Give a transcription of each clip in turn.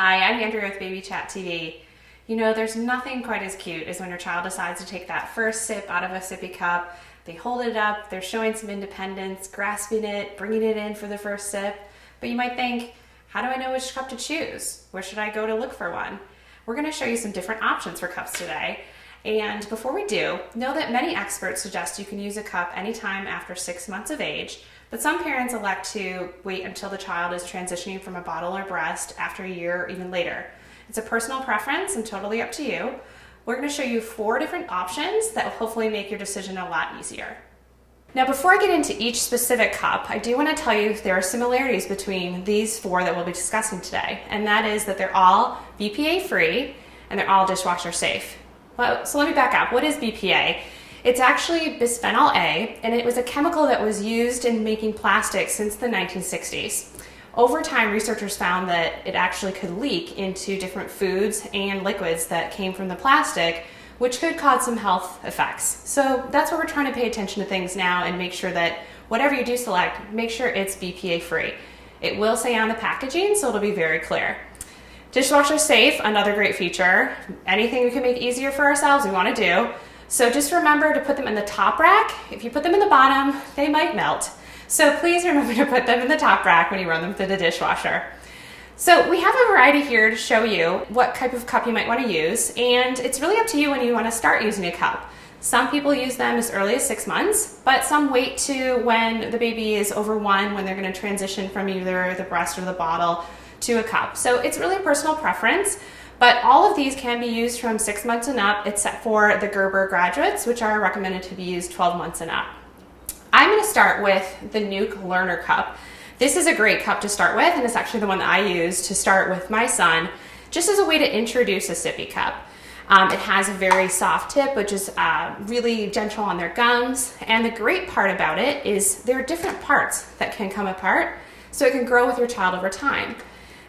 Hi, I'm Andrea with BabyChatTV. You know, there's nothing quite as cute as when your child decides to take that first sip out of a sippy cup. They hold it up, they're showing some independence, grasping it, bringing it in for the first sip. But you might think, how do I know which cup to choose? Where should I go to look for one? We're going to show you some different options for cups today. And before we do, know that many experts suggest you can use a cup anytime after 6 months of age, but some parents elect to wait until the child is transitioning from a bottle or breast after a year or even later. It's a personal preference and totally up to you. We're going to show you 4 different options that will hopefully make your decision a lot easier. Now, before I get into each specific cup, I do want to tell you there are similarities between these 4 that we'll be discussing today, and that is that they're all BPA free and they're all dishwasher safe. Well, so let me back up. What is BPA? It's actually bisphenol A, and it was a chemical that was used in making plastic since the 1960s. Over time, researchers found that it actually could leak into different foods and liquids that came from the plastic, which could cause some health effects. So that's why we're trying to pay attention to things now and make sure that whatever you do select, make sure it's BPA free. It will say on the packaging, so it'll be very clear. Dishwasher safe, another great feature. Anything we can make easier for ourselves, we want to do. So just remember to put them in the top rack. If you put them in the bottom, they might melt. So please remember to put them in the top rack when you run them through the dishwasher. So we have a variety here to show you what type of cup you might want to use, and it's really up to you when you want to start using a cup. Some people use them as early as 6 months, but some wait to when the baby is over 1, when they're going to transition from either the breast or the bottle to a cup. So it's really a personal preference, but all of these can be used from 6 months and up, except for the Gerber graduates, which are recommended to be used 12 months and up. I'm going to start with the Nuby Learner Cup. This is a great cup to start with, and it's actually the one that I use to start with my son, just as a way to introduce a sippy cup. It has a very soft tip, which is really gentle on their gums, and the great part about it is there are different parts that can come apart, so it can grow with your child over time.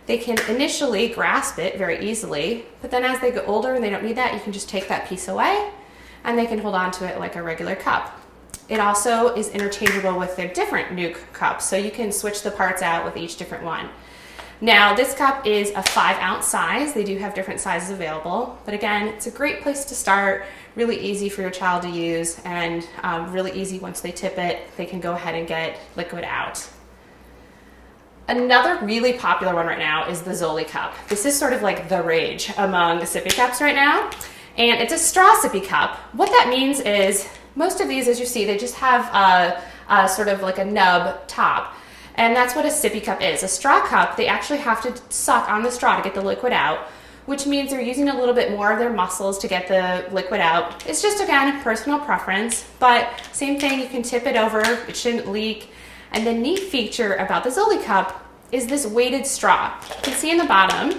They can initially grasp it very easily, but then as they get older and they don't need that, you can just take that piece away, and they can hold on to it like a regular cup. It also is interchangeable with their different Nuby cups, so you can switch the parts out with each different one. Now, this cup is a 5-ounce size. They do have different sizes available, but again, it's a great place to start, really easy for your child to use, and really easy once they tip it, they can go ahead and get liquid out. Another really popular one right now is the Zoli Cup. This is sort of like the rage among the sippy cups right now, and it's a straw sippy cup. What that means is most of these, as you see, they just have a sort of like a nub top. And that's what a sippy cup is. A straw cup, they actually have to suck on the straw to get the liquid out, which means they're using a little bit more of their muscles to get the liquid out. It's just, again, personal preference, but same thing, you can tip it over, it shouldn't leak. And the neat feature about the Zoli Cup is this weighted straw. You can see in the bottom,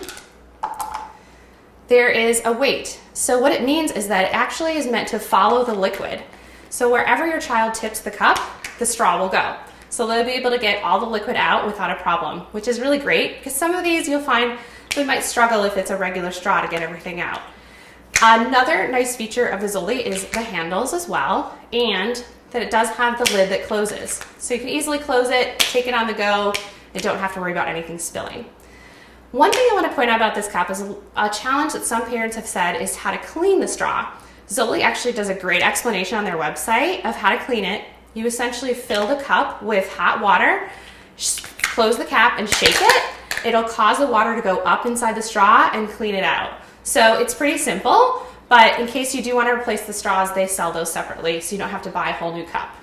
there is a weight. So what it means is that it actually is meant to follow the liquid. So wherever your child tips the cup, the straw will go. So they'll be able to get all the liquid out without a problem, which is really great because some of these you'll find they might struggle if it's a regular straw to get everything out. Another nice feature of the Zoli is the handles as well, and that it does have the lid that closes. So you can easily close it, take it on the go, and don't have to worry about anything spilling. One thing I want to point out about this cup is a challenge that some parents have said is how to clean the straw. Zoli actually does a great explanation on their website of how to clean it. You essentially fill the cup with hot water, close the cap and shake it. It'll cause the water to go up inside the straw and clean it out. So it's pretty simple, but in case you do want to replace the straws, they sell those separately, so you don't have to buy a whole new cup.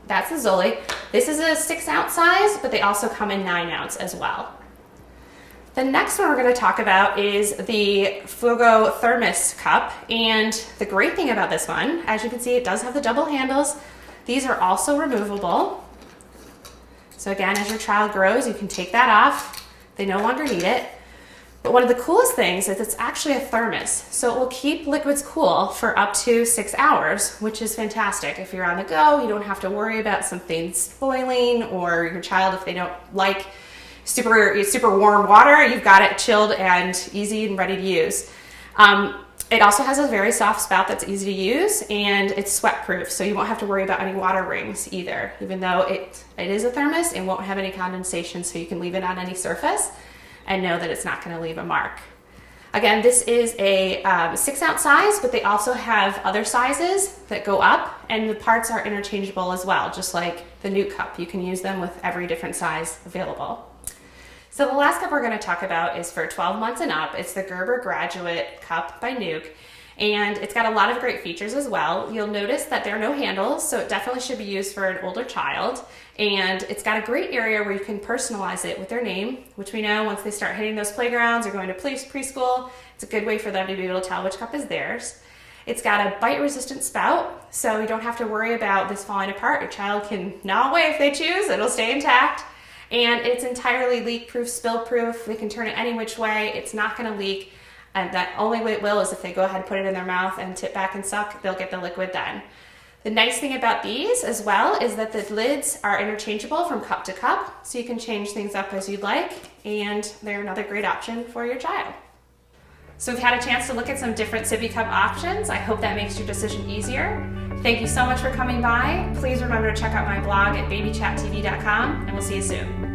That's the Zoli. This is a 6-ounce size, but they also come in 9-ounce as well. The next one we're going to talk about is the Fugo Thermos Cup, and the great thing about this one, as you can see, it does have the double handles. These are also removable. So again, as your child grows, you can take that off. They no longer need it. But one of the coolest things is it's actually a thermos, so it will keep liquids cool for up to 6 hours, which is fantastic. If you're on the go, you don't have to worry about something spoiling, or your child, if they don't like super warm water, you've got it chilled and easy and ready to use. It also has a very soft spout that's easy to use, and it's sweat proof, so you won't have to worry about any water rings either. Even though it is a thermos, it won't have any condensation, so you can leave it on any surface. and know that it's not going to leave a mark. Again, this is a 6-ounce size, but they also have other sizes that go up, and the parts are interchangeable as well, just like the Nuby cup. You can use them with every different size available. So the last cup we're going to talk about is for 12 months and up. It's the Gerber Graduate Cup by Nuby, and it's got a lot of great features as well. You'll notice that there are no handles, so it definitely should be used for an older child. And it's got a great area where you can personalize it with their name, which we know once they start hitting those playgrounds or going to preschool, it's a good way for them to be able to tell which cup is theirs. It's got a bite-resistant spout, so you don't have to worry about this falling apart. Your child can gnaw away if they choose, it'll stay intact. And it's entirely leak-proof, spill-proof. They can turn it any which way. It's not going to leak. And the only way it will is if they go ahead and put it in their mouth and tip back and suck, they'll get the liquid then. The nice thing about these as well is that the lids are interchangeable from cup to cup, so you can change things up as you'd like, and they're another great option for your child. So we've had a chance to look at some different sippy cup options. I hope that makes your decision easier. Thank you so much for coming by. Please remember to check out my blog at BabyChatTV.com, and we'll see you soon.